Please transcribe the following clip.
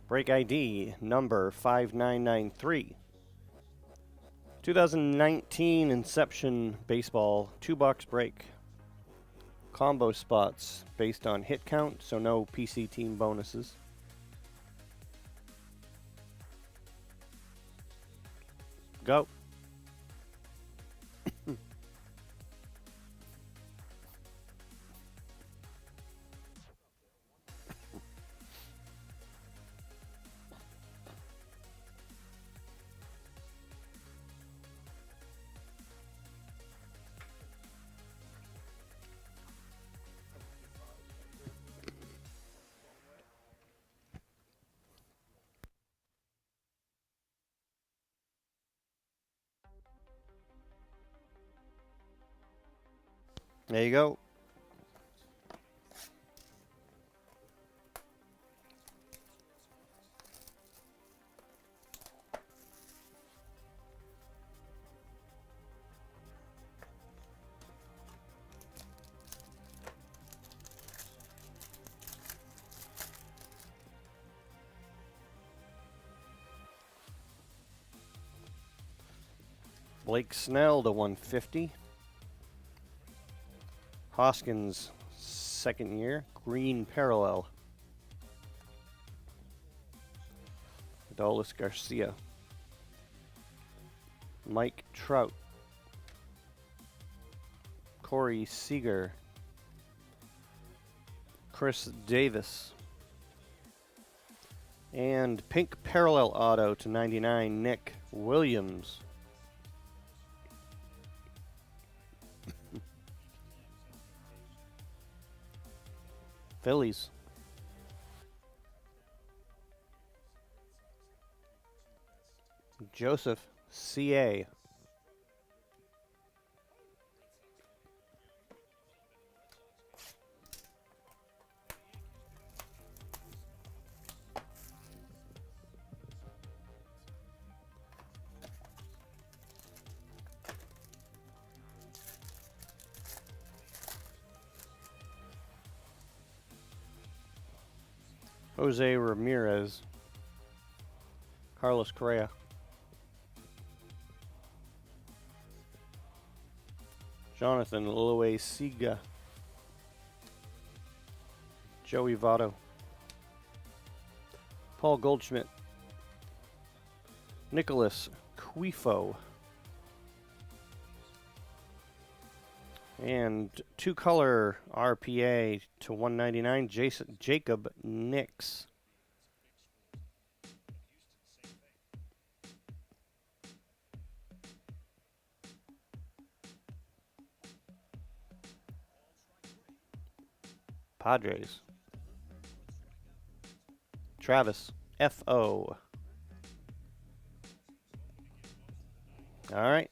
Break ID number 5993. 2019 Inception Baseball 2-box break. Combo spots based on hit count, so no PC team bonuses. Go. There you go. Blake Snell to 150. Hoskins, second year, green parallel. Adolis Garcia. Mike Trout. Corey Seager. Chris Davis. And pink parallel auto to 99, Nick Williams. Phillies. Joseph C.A. Jose Ramirez. Carlos Correa. Jonathan Loaisiga. Joey Votto. Paul Goldschmidt. Nicholas Quifo. And two-color RPA to 199, Jacob Nix. Padres. Travis F.O. All right.